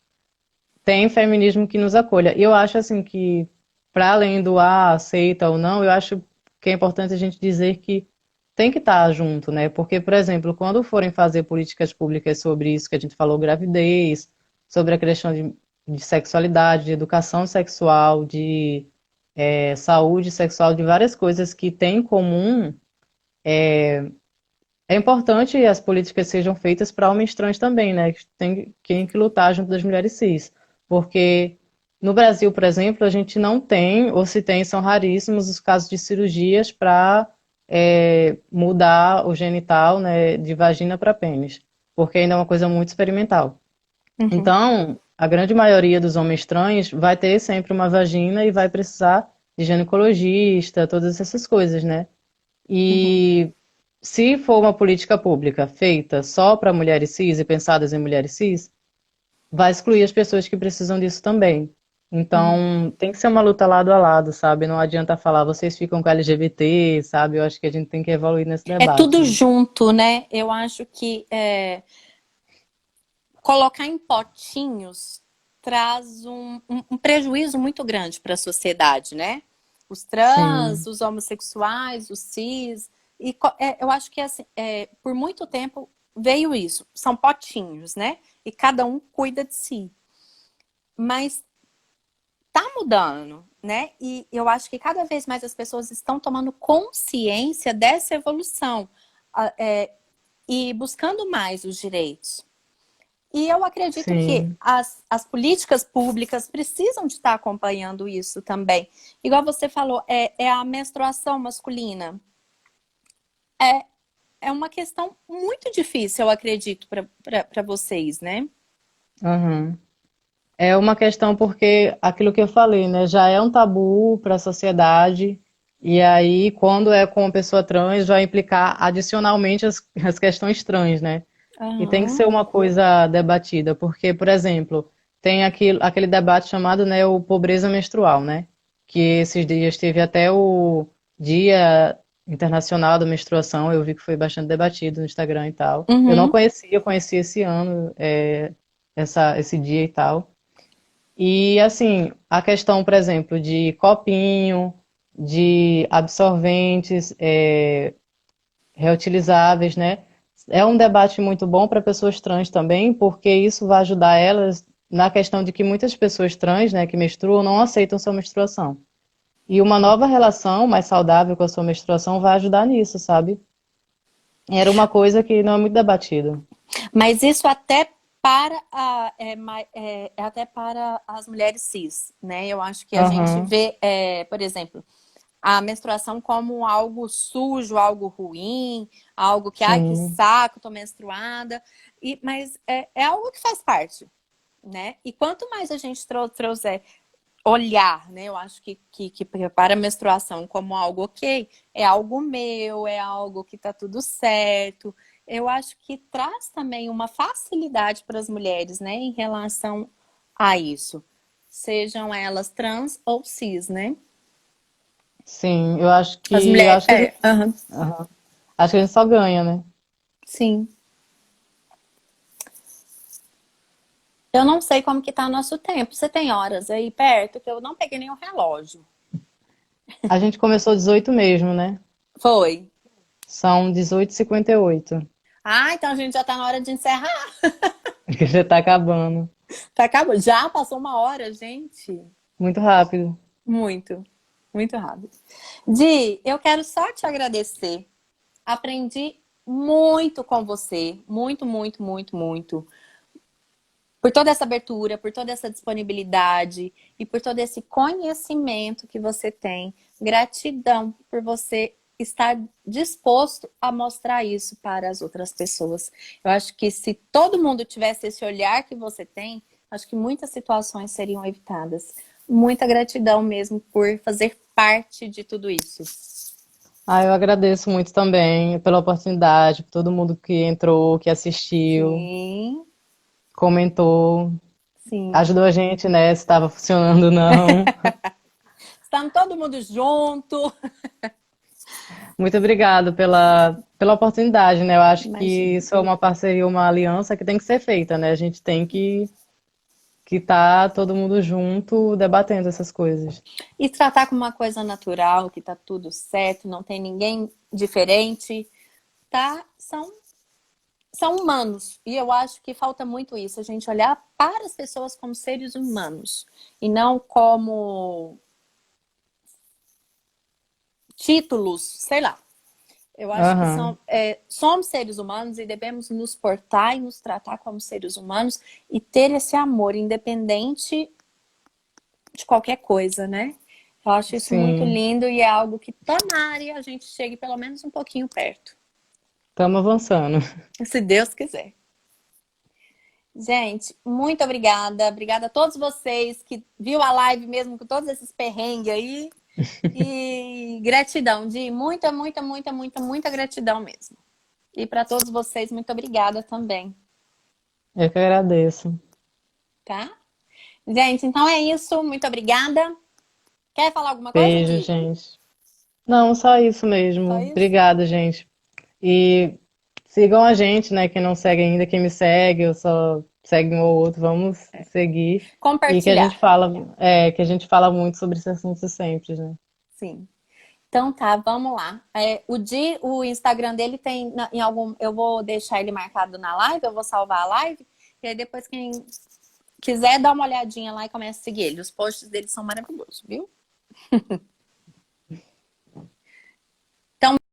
tem feminismo que nos acolha. E eu acho assim que, para além do aceita ou não, eu acho que é importante a gente dizer que tem que estar junto, né? Porque, por exemplo, quando forem fazer políticas públicas sobre isso que a gente falou, gravidez, sobre a questão de sexualidade, de educação sexual, de saúde sexual, de várias coisas que têm em comum, é importante que as políticas sejam feitas para homens trans também, né? Tem que lutar junto das mulheres cis. Porque no Brasil, por exemplo, a gente não tem, ou se tem, são raríssimos os casos de cirurgias para mudar o genital, né, de vagina para pênis. Porque ainda é uma coisa muito experimental. Uhum. Então, a grande maioria dos homens trans vai ter sempre uma vagina e vai precisar de ginecologista, todas essas coisas, né? Uhum. E se for uma política pública feita só para mulheres cis e pensadas em mulheres cis, vai excluir as pessoas que precisam disso também. Uhum. Então, tem que ser uma luta lado a lado, sabe? Não adianta falar, vocês ficam com LGBT, sabe? Eu acho que a gente tem que evoluir nesse É debate, tudo né? junto, né? Eu acho que colocar em potinhos traz um prejuízo muito grande para a sociedade, né? Os trans, Sim, os homossexuais, os cis. E eu acho que assim, por muito tempo veio isso. São potinhos, né? E cada um cuida de si. Mas tá mudando, né? E eu acho que cada vez mais as pessoas estão tomando consciência dessa evolução, e buscando mais os direitos. E eu acredito que sim, as políticas públicas precisam de estar acompanhando isso também. Igual você falou, é a menstruação masculina. É, é uma questão muito difícil, eu acredito, para vocês, né? aham. É uma questão porque aquilo que eu falei, né, já é um tabu para a sociedade, e aí, quando é com uma pessoa trans, vai implicar adicionalmente as questões trans, né? E tem que Aham. ser uma coisa debatida, porque, por exemplo, tem aquele debate chamado, né, o pobreza menstrual, né? Que esses dias teve até o Dia Internacional da Menstruação, eu vi que foi bastante debatido no Instagram e tal. Eu não Uhum. conhecia, eu conheci esse ano, esse dia e tal. E assim, a questão, por exemplo, de copinho, de absorventes reutilizáveis, né? É um debate muito bom para pessoas trans também, porque isso vai ajudar elas na questão de que muitas pessoas trans, né, que menstruam, não aceitam sua menstruação. E uma nova relação mais saudável com a sua menstruação vai ajudar nisso, sabe? Era uma coisa que não é muito debatida. Mas isso até para até para as mulheres cis, né? Eu acho que a gente Aham, vê, por exemplo, a menstruação como algo sujo, algo ruim, algo que, ai, que sim, saco, tô menstruada. Mas é algo que faz parte, né? E quanto mais a gente trouxer olhar, né? Eu acho que para a menstruação como algo ok, é algo meu, é algo que tá tudo certo. Eu acho que traz também uma facilidade para as mulheres, né, em relação a isso. Sejam elas trans ou cis, né? sim, As mulheres, acho que a gente, aham, aham. Acho que a gente só ganha, né? sim. Eu não sei como que tá nosso tempo. Você tem horas aí perto que eu não peguei nenhum relógio. A gente começou 18 mesmo, né? Foi. São 18h58. Ah, então a gente já tá na hora de encerrar. Que já tá acabando. Tá acabando. Já passou uma hora, gente. Muito rápido. Muito, muito rápido. Di, eu quero só te agradecer. Aprendi muito com você. Muito, muito, muito, muito. Por toda essa abertura, por toda essa disponibilidade e por todo esse conhecimento que você tem. Gratidão por você estar disposto a mostrar isso para as outras pessoas. Eu acho que se todo mundo tivesse esse olhar que você tem, acho que muitas situações seriam evitadas. Muita gratidão mesmo por fazer parte de tudo isso. Ah, eu agradeço muito também pela oportunidade, por todo mundo que entrou, que assistiu, Sim, comentou, sim. ajudou a gente, né? Se estava funcionando ou não. Estamos todo mundo junto. Muito obrigado pela oportunidade, né? Eu acho que Imagina. isso é uma parceria, uma aliança que tem que ser feita, né? A gente tem que tá todo mundo junto debatendo essas coisas. E tratar como uma coisa natural, que tá tudo certo, não tem ninguém diferente, tá? São humanos. E eu acho que falta muito isso, a gente olhar para as pessoas como seres humanos e não como títulos, sei lá. Eu acho que Aham, somos seres humanos e devemos nos portar e nos tratar como seres humanos e ter esse amor, independente de qualquer coisa, né? Eu acho isso muito sim. lindo e é algo que tomara a gente chegue pelo menos um pouquinho perto, Estamos avançando. se Deus quiser. Gente, muito obrigada. Obrigada a todos vocês que viu a live mesmo com todos esses perrengues aí. E gratidão, Di. Muita, muita, muita, muita, muita gratidão mesmo. E para todos vocês, muito obrigada também, Eu que agradeço. tá? Gente, então é isso. Muito obrigada. Quer falar alguma coisa, Beijo, Di? gente. Não, só isso Só mesmo. isso? Obrigada, gente. E sigam a gente, né? Quem não segue ainda, quem me segue, eu só segue um ou outro, vamos seguir. E que a gente Compartilhar. fala muito sobre esse assunto sempre, né? Sim. Então tá, vamos lá. O Instagram dele tem em algum. Eu vou deixar ele marcado na live, eu vou salvar a live. E aí depois quem quiser dar uma olhadinha lá e começa a seguir ele. Os posts dele são maravilhosos, viu? Então